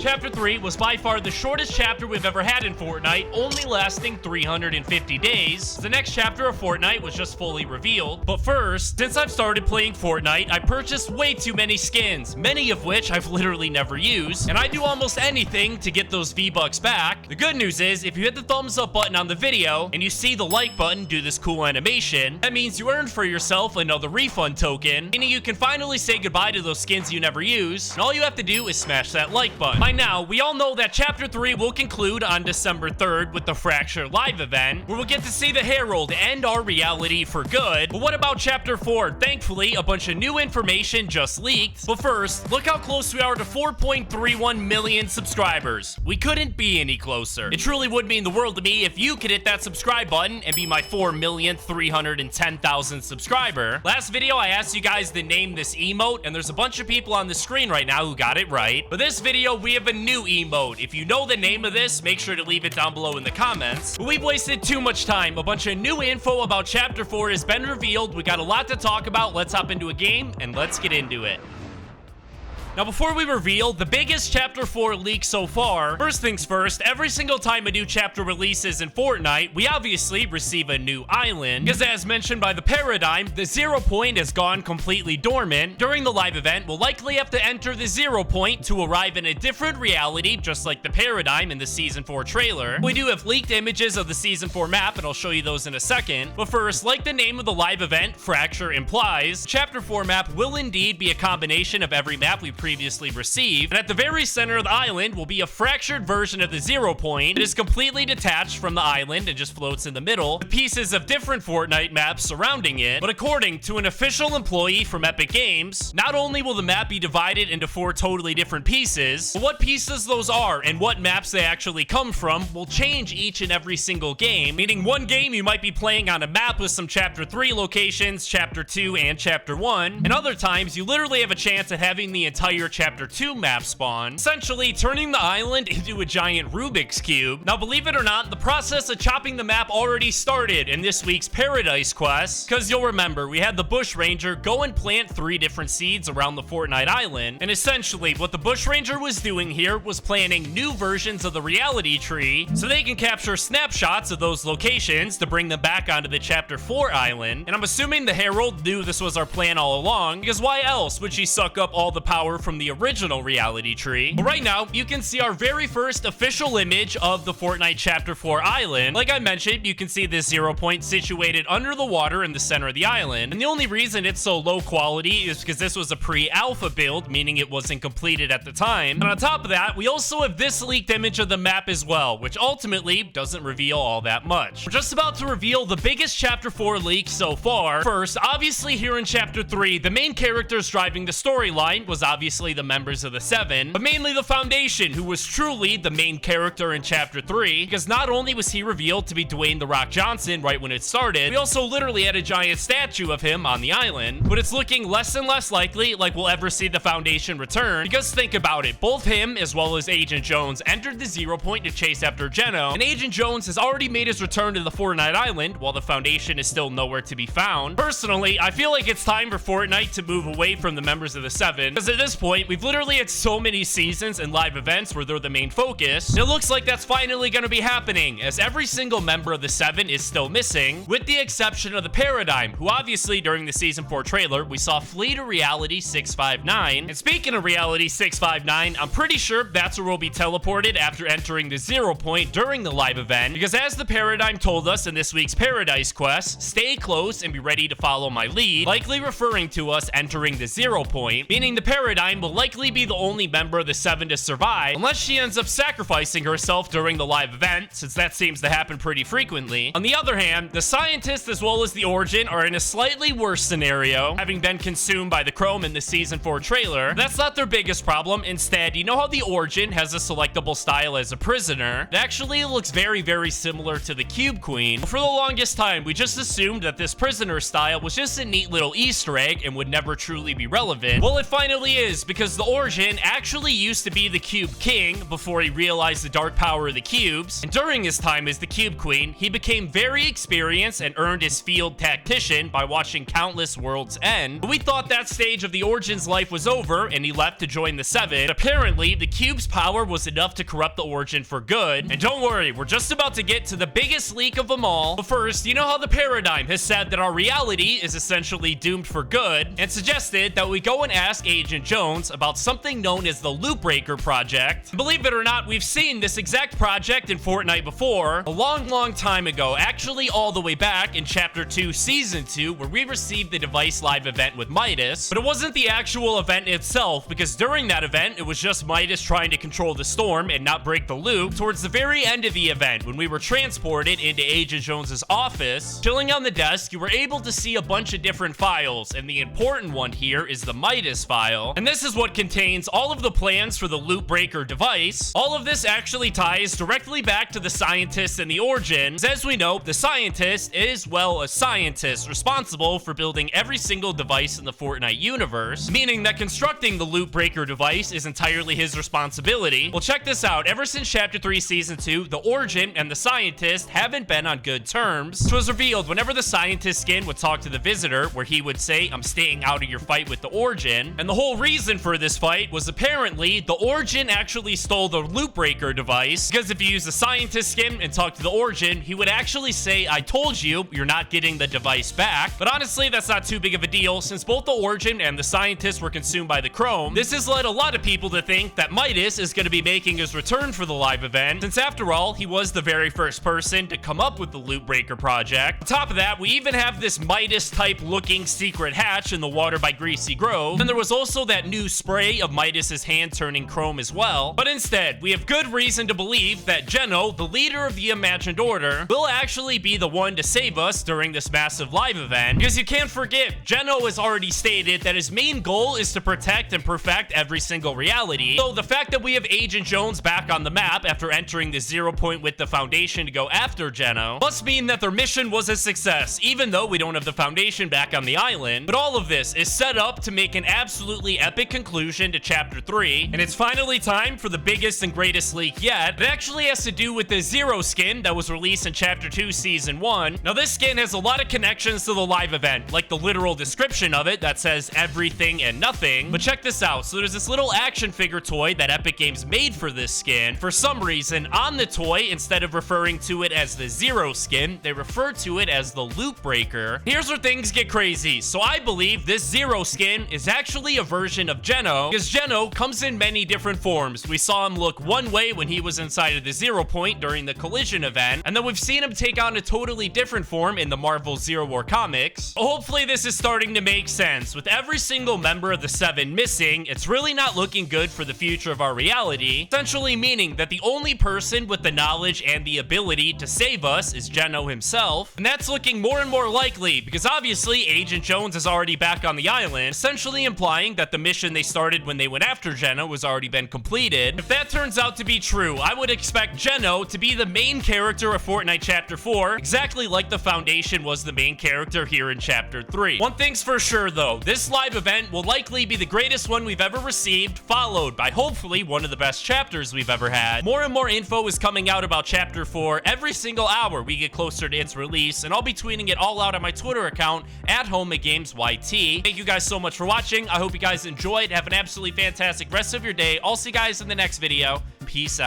Chapter 3 was by far the shortest chapter we've ever had in Fortnite, only lasting 350 days. The next chapter of Fortnite was just fully revealed. But first, since I've started playing Fortnite, I purchased way too many skins, many of which I've literally never used, and I do almost anything to get those V-Bucks back. The good news is, if you hit the thumbs up button on the video, and you see the like button do this cool animation, that means you earned for yourself another refund token, meaning you can finally say goodbye to those skins you never use, and all you have to do is smash that like button. By now, we all know that Chapter 3 will conclude on December 3rd with the Fracture live event, where we'll get to see the Herald end our reality for good. But what about Chapter 4? Thankfully, a bunch of new information just leaked. But first, look how close we are to 4.31 million subscribers. We couldn't be any closer. It truly would mean the world to me if you could hit that subscribe button and be my 4,310,000 subscriber. Last video, I asked you guys to name this emote, and there's a bunch of people on the screen right now who got it right. But this video, we have a new emote. If you know the name of this, make sure to leave it down below in the comments. But we've wasted too much time. A bunch of new info about Chapter 4 has been revealed. We got a lot to talk about. Let's hop into a game and let's get into it. Now, before we reveal the biggest Chapter 4 leak so far, first things first, every single time a new chapter releases in Fortnite, we obviously receive a new island, because as mentioned by the Paradigm, the 0 point has gone completely dormant. During the live event, we'll likely have to enter the 0 point to arrive in a different reality, just like the Paradigm in the Season 4 trailer. We do have leaked images of the Season 4 map, and I'll show you those in a second. But first, like the name of the live event, Fracture implies, Chapter 4 map will indeed be a combination of every map we've previously received, and at the very center of the island will be a fractured version of the 0 point. It is completely detached from the island and just floats in the middle, with pieces of different Fortnite maps surrounding it. But according to an official employee from Epic Games, not only will the map be divided into 4 totally different pieces, but what pieces those are and what maps they actually come from will change each and every single game, meaning one game you might be playing on a map with some Chapter 3 locations, Chapter 2, and Chapter 1, and other times you literally have a chance at having the entire Chapter 2 map spawn, essentially turning the island into a giant Rubik's Cube. Now, believe it or not, the process of chopping the map already started in this week's Paradise quest, because you'll remember, we had the Bush Ranger go and plant 3 different seeds around the Fortnite island, and essentially, what the Bush Ranger was doing here was planting new versions of the reality tree, so they can capture snapshots of those locations to bring them back onto the Chapter 4 island. And I'm assuming the Herald knew this was our plan all along, because why else would she suck up all the power from the original reality tree? But right now, you can see our very first official image of the Fortnite Chapter 4 island. Like I mentioned, you can see this 0 point situated under the water in the center of the island. And the only reason it's so low quality is because this was a pre-alpha build, meaning it wasn't completed at the time. And on top of that, we also have this leaked image of the map as well, which ultimately doesn't reveal all that much. We're just about to reveal the biggest Chapter 4 leak so far. First, obviously here in Chapter 3, the main characters driving the storyline was obviously the members of the 7, but mainly the Foundation, who was truly the main character in Chapter 3, because not only was he revealed to be Dwayne "The Rock" Johnson right when it started, we also literally had a giant statue of him on the island. But it's looking less and less likely like we'll ever see the Foundation return, because think about it, both him as well as Agent Jones entered the 0 point to chase after Geno, and Agent Jones has already made his return to the Fortnite island while the Foundation is still nowhere to be found. Personally, I feel like it's time for Fortnite to move away from the members of the 7, because at this point, we've literally had so many seasons and live events where they're the main focus. And it looks like that's finally going to be happening, as every single member of the 7 is still missing, with the exception of the Paradigm, who obviously during the Season 4 trailer, we saw flee to Reality 659. And speaking of Reality 659, I'm pretty sure that's where we'll be teleported after entering the 0 point during the live event, because as the Paradigm told us in this week's Paradise quest, stay close and be ready to follow my lead, likely referring to us entering the 0 point, meaning the Paradigm will likely be the only member of the 7 to survive, unless she ends up sacrificing herself during the live event, since that seems to happen pretty frequently. On the other hand, the Scientist as well as the Origin are in a slightly worse scenario, having been consumed by the Chrome in the Season 4 trailer. That's not their biggest problem. Instead, you know how the Origin has a selectable style as a prisoner? It actually looks very, very similar to the Cube Queen. For the longest time, we just assumed that this prisoner style was just a neat little Easter egg and would never truly be relevant. Well, it finally is, is because the Origin actually used to be the Cube King before he realized the dark power of the cubes, and during his time as the Cube Queen, he became very experienced and earned his field tactician by watching countless worlds end. But we thought that stage of the Origin's life was over and he left to join the Seven. Apparently, the cube's power was enough to corrupt the Origin for good. And don't worry, we're just about to get to the biggest leak of them all. But first, you know how the Paradigm has said that our reality is essentially doomed for good, and suggested that we go and ask Agent Jones about something known as the Loop Breaker project. Believe it or not, we've seen this exact project in Fortnite before, a long time ago, actually all the way back in Chapter 2, Season 2, where we received the device live event with Midas. But it wasn't the actual event itself, because during that event, it was just Midas trying to control the storm and not break the loop. Towards the very end of the event, when we were transported into Agent Jones's office, chilling on the desk, you were able to see a bunch of different files, and the important one here is the Midas file. And this is what contains all of the plans for the Loop Breaker device. All of this actually ties directly back to the scientist and the Origin. As we know, the scientist is, well, a scientist responsible for building every single device in the Fortnite universe, meaning that constructing the Loop Breaker device is entirely his responsibility. Well, check this out. Ever since Chapter 3, Season 2, the Origin and the scientist haven't been on good terms. It was revealed whenever the scientist skin would talk to the visitor, where he would say, "I'm staying out of your fight with the Origin." And the whole reason for this fight was apparently the Origin actually stole the Loop Breaker device, because if you use the scientist skin and talk to the Origin, he would actually say, "I told you, you're not getting the device back." But honestly, that's not too big of a deal, since both the Origin and the scientist were consumed by the Chrome. This has led a lot of people to think that Midas is going to be making his return for the live event, since after all, he was the very first person to come up with the Loop Breaker project. On top of that, we even have this Midas type looking secret hatch in the water by Greasy Grove, and there was also that new spray of Midas's hand turning chrome as well. But instead, we have good reason to believe that Geno, the leader of the Imagined Order, will actually be the one to save us during this massive live event, because you can't forget, Geno has already stated that his main goal is to protect and perfect every single reality. So the fact that we have Agent Jones back on the map after entering the 0 point with the Foundation to go after Geno must mean that their mission was a success, even though we don't have the Foundation back on the island. But all of this is set up to make an absolutely epic conclusion to Chapter 3, and it's finally time for the biggest and greatest leak yet. It actually has to do with the Zero skin that was released in Chapter 2, Season 1. Now, this skin has a lot of connections to the live event, like the literal description of it that says everything and nothing. But check this out. So there's this little action figure toy that Epic Games made for this skin. For some reason, on the toy, instead of referring to it as the Zero skin, they refer to it as the Loop Breaker. Here's where things get crazy. So I believe this Zero skin is actually a version of Geno, because Geno comes in many different forms. We saw him look one way when he was inside of the 0 point during the collision event, and then we've seen him take on a totally different form in the Marvel Zero War comics. But hopefully this is starting to make sense. With every single member of the Seven missing, it's really not looking good for the future of our reality, essentially meaning that the only person with the knowledge and the ability to save us is Geno himself. And that's looking more and more likely, because obviously Agent Jones is already back on the island, essentially implying that the mission they started when they went after Geno has already been completed. If that turns out to be true, I would expect Geno to be the main character of Fortnite Chapter 4, exactly like the Foundation was the main character here in Chapter 3. One thing's for sure though, this live event will likely be the greatest one we've ever received, followed by hopefully one of the best chapters we've ever had. More and more info is coming out about Chapter 4 every single hour we get closer to its release, and I'll be tweeting it all out on my Twitter account at HomeMakeGamesYT. Thank you guys so much for watching. I hope you guys enjoyed. Have an absolutely fantastic rest of your day. I'll see you guys in the next video. Peace out.